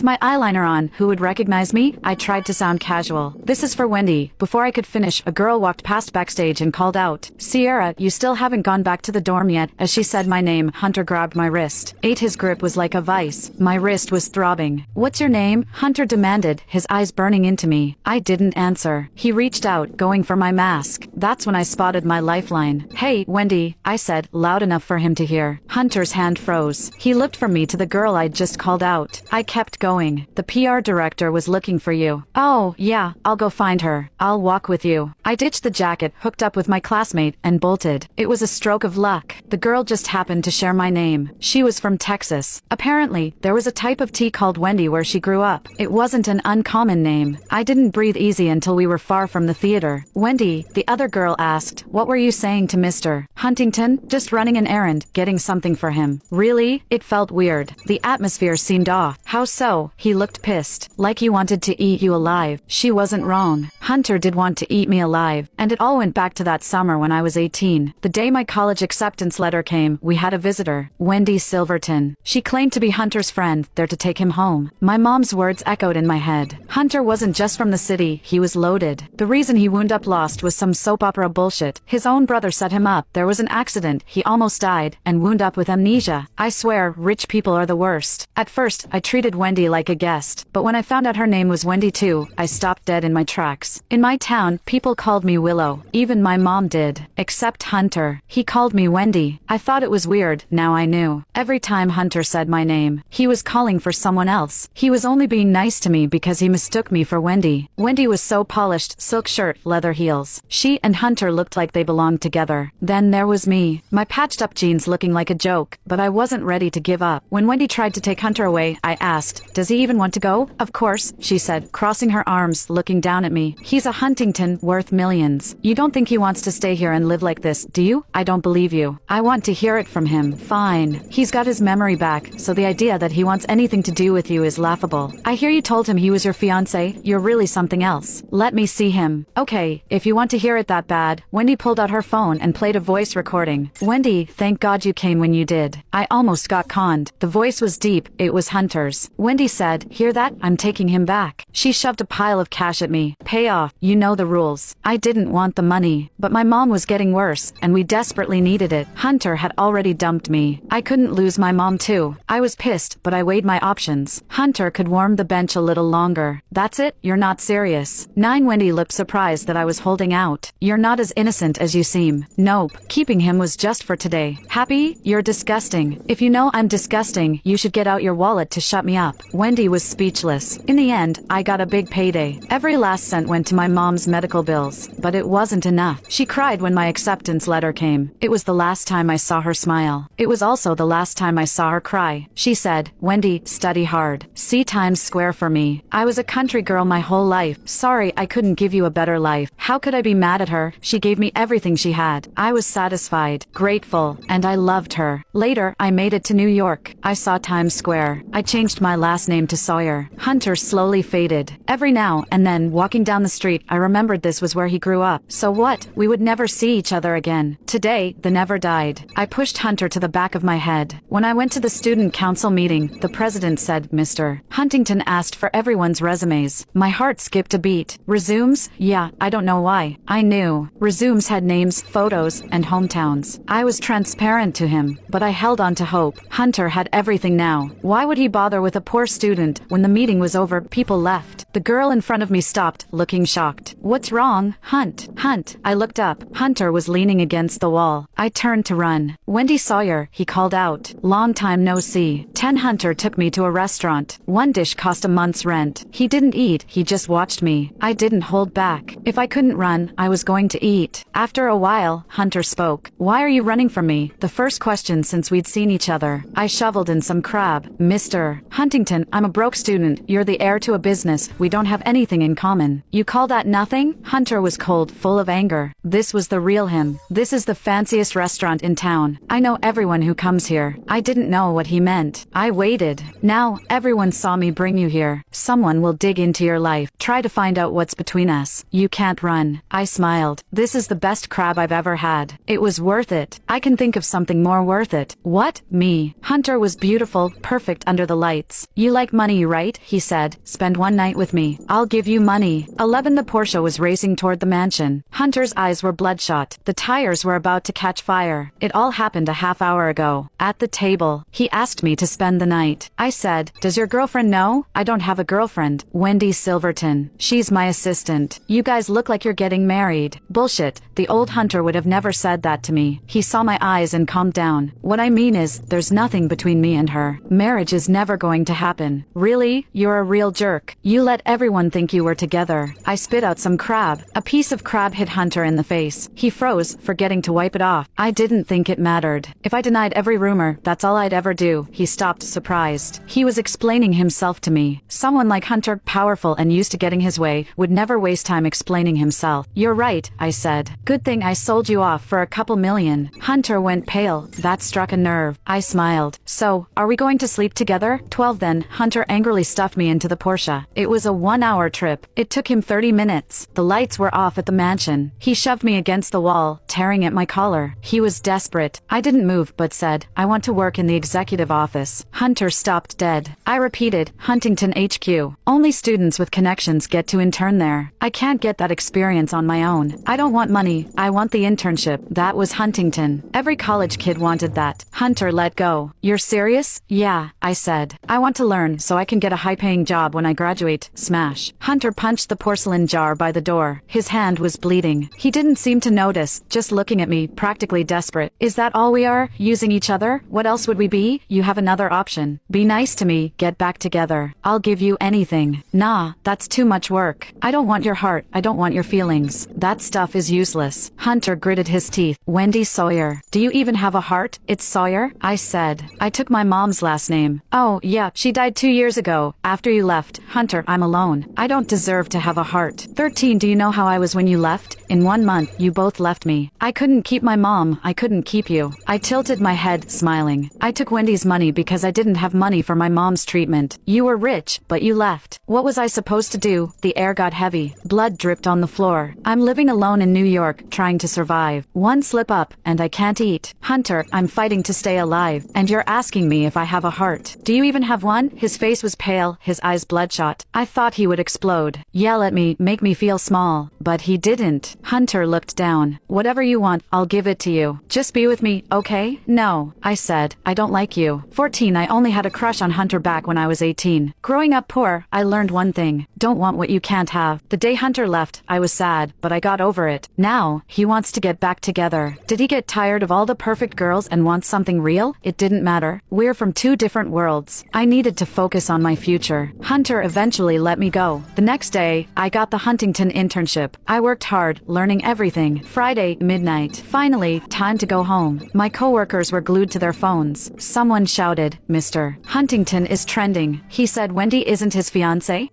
my eyeliner on, who would recognize me? I tried to sound casual. This is for Wendy. Before I could finish, a girl walked past backstage and called out, Sierra, you still haven't gone back to the dorm yet. As she said my name, Hunter grabbed my wrist. His grip was like a vice. My wrist was throbbing. What's your name? Hunter demanded, his eyes burning into me. I didn't answer. He reached out, going for my mask. That's when I spotted my lifeline. Hey, Wendy, I said, loud enough for him to hear. Hunter's hand froze. He looked from me to the girl I'd just called out. I kept going. The PR director was looking for you. Oh, yeah, I'll go find her. I'll walk with you. I ditched the jacket, hooked up with my classmate, and bolted. It was a stroke of luck. The girl just happened to share my name. She was from Texas. Apparently, there was a type of tea called Wendy where she grew up. It wasn't an uncommon name. I didn't breathe easy until we were far from the theater. Wendy, the other girl asked, what were you saying to Mr. Huntington? Just running an errand, getting something for him. Really? It felt weird. The atmosphere seemed off. How so? He looked pissed. Like he wanted to eat you alive. She wasn't wrong. Hunter did want to eat me alive. And it all went back to that summer when I was 18. The day my college acceptance letter came, we had a visitor, Wendy Silverton. She claimed to be Hunter's friend, there to take him home. My mom's words echoed in my head. Hunter wasn't just from the city, he was loaded. The reason he wound up lost was some soap opera bullshit. His own brother set him up, there was an accident, he almost died, and wound up with amnesia. I swear, rich people are the worst. At first, I treated Wendy like a guest, but when I found out her name was Wendy too, I stopped dead in my tracks. In my town, people called me Willow. Even my mom did. Except Hunter. He called me Wendy. I thought it was weird, now I knew. Every time Hunter said my name, he was calling for someone else. He was only being nice to me because he mistook me for Wendy. Wendy was so polished, silk shirt, leather heels. She and Hunter looked like they belonged together. Then there was me. My patched up jeans looking like a joke, but I wasn't ready to give up. When Wendy tried to take Hunter away, I asked, does he even want to go? Of course, she said, crossing her arms, looking down at me. He's a Huntington, worth millions. You don't think he wants to stay here and live like this, do you? I don't believe you. I want to hear it from him. Fine. He's got his memory back, so the idea that he wants anything to do with you is laughable. I hear you told him he was your fiancé. You're really something else. Let me see him. Okay, if you want to hear it that bad. Wendy pulled out her phone and played a voice recording. Wendy, thank God you came when you did. I almost got conned. The voice was deep. It was Hunter's. Wendy said, hear that? I'm taking him back. She shoved a pile of cash at me. Pay off. You know the rules. I didn't want the money, but my mom was getting worse, and we desperately needed it. Hunter had already dumped me. I couldn't lose my mom too. I was pissed, but I weighed my options. Hunter could warm the bench a little longer. That's it? You're not serious? 9. Wendy looked surprised that I was holding out. You're not as innocent as you seem. Nope. Keeping him was just for today. Happy? You're disgusting. If you know I'm disgusting, you should get out your wallet to shut me up. Wendy was speechless. In the end, I got a big payday. Every last cent went to my mom's medical bills, but it wasn't enough. She cried when my acceptance letter came. It was the last time I saw her smile. It was also the last time I saw her cry. She said, Wendy, study hard. See Times Square for me. I was a country girl my whole life. Sorry I couldn't give you a better life. How could I be mad at her? She gave me everything she had. I was satisfied, grateful, and I loved her. Later, I made it to New York. I saw Times Square. I changed my last name to Sawyer. Hunter slowly faded. Every now and then, walking down the street, I remembered this was where he grew up. So what? We would never see each other again. Today, the never died. I pushed Hunter to the back of my head. When I went to the student council meeting, the president said, Mr. Huntington asked for everyone's resumes. My heart skipped a beat. Resumes? Yeah, I don't know why. I knew. Resumes had names, photos, and hometowns. I was transparent to him, but I held on to hope. Hunter had everything now. Why would he bother with a poor student? When the meeting was over, people left. The girl in front of me stopped, looking shocked. What's wrong? Hunt. I looked up. Hunter was leaning against the wall. I turned to run. Wendy Sawyer, he called out. Long time no see. 10. Hunter took me to a restaurant. One dish cost a month's rent. He didn't eat, he just watched me. I didn't hold back. If I couldn't run, I was going to eat. After a while, Hunter spoke. Why are you running from me? The first question since we'd seen each other. I shoveled in some crab. Mr. Huntington, I'm a broke student. You're the heir to a business. We we don't have anything in common. You call that nothing? Hunter was cold, full of anger. This was the real him. This is the fanciest restaurant in town. I know everyone who comes here. I didn't know what he meant. I waited. Now, everyone saw me bring you here. Someone will dig into your life. Try to find out what's between us. You can't run. I smiled. This is the best crab I've ever had. It was worth it. I can think of something more worth it. What? Me. Hunter was beautiful, perfect under the lights. You like money, right? He said. Spend one night with me. I'll give you money. 11. The Porsche was racing toward the mansion. Hunter's eyes were bloodshot. The tires were about to catch fire. It all happened a half hour ago. At the table, he asked me to spend the night. I said, does your girlfriend know? I don't have a girlfriend. Wendy Silverton. She's my assistant. You guys look like you're getting married. Bullshit. The old Hunter would have never said that to me. He saw my eyes and calmed down. What I mean is, there's nothing between me and her. Marriage is never going to happen. Really? You're a real jerk. You let everyone think you were together. I spit out some crab. A piece of crab hit Hunter in the face. He froze, forgetting to wipe it off. I didn't think it mattered. If I denied every rumor, that's all I'd ever do. He stopped, surprised. He was explaining himself to me. Someone like Hunter, powerful and used to getting his way, would never waste time explaining himself. You're right, I said. Good thing I sold you off for a couple million. Hunter went pale. That struck a nerve. I smiled. So, are we going to sleep together? 12. Then, Hunter angrily stuffed me into the Porsche. It was a 1-hour trip. It took him 30 minutes. The lights were off at the mansion. He shoved me against the wall, tearing at my collar. He was desperate. I didn't move but said, I want to work in the executive office. Hunter stopped dead. I repeated, Huntington HQ. Only students with connections get to intern there. I can't get that experience on my own. I don't want money. I want the internship. That was Huntington. Every college kid wanted that. Hunter let go. You're serious? Yeah, I said. I want to learn so I can get a high-paying job when I graduate. Smash. Hunter punched the porcelain jar by the door. His hand was bleeding. He didn't seem to notice, just looking at me, practically desperate. Is that all we are? Using each other? What else would we be? You have another option. Be nice to me, get back together. I'll give you anything. Nah, that's too much work. I don't want your heart, I don't want your feelings. That stuff is useless. Hunter gritted his teeth. Wendy Sawyer. Do you even have a heart? It's Sawyer? I said. I took my mom's last name. Oh, yeah, she died 2 years ago. After you left. Hunter, I'm alone. I don't deserve to have a heart. 13. Do you know how I was when you left? In 1 month, you both left me. I couldn't keep my mom, I couldn't keep you. I tilted my head, smiling. I took Wendy's money because I didn't have money for my mom's treatment. You were rich, but you left. What was I supposed to do? The air got heavy. Blood dripped on the floor. I'm living alone in New York, trying to survive. One slip up, and I can't eat. Hunter, I'm fighting to stay alive, and you're asking me if I have a heart. Do you even have one? His face was pale, his eyes bloodshot. I thought he would explode. Yell at me, make me feel small. But he didn't. Hunter looked down. Whatever you want, I'll give it to you. Just be with me, okay? No, I said. I don't like you. 14. I only had a crush on Hunter back when I was 18. Growing up poor, I learned one thing. Don't want what you can't have. The day Hunter left, I was sad, but I got over it. Now, he wants to get back together. Did he get tired of all the perfect girls and want something real? It didn't matter. We're from two different worlds. I needed to focus on my future. Hunter eventually let me go. The next day, I got the Huntington internship. I worked hard, learning everything. Friday, midnight. Finally, time to go home. My coworkers were glued to their phones. Someone shouted, Mr. Huntington is trending. He said Wendy isn't his fiancé.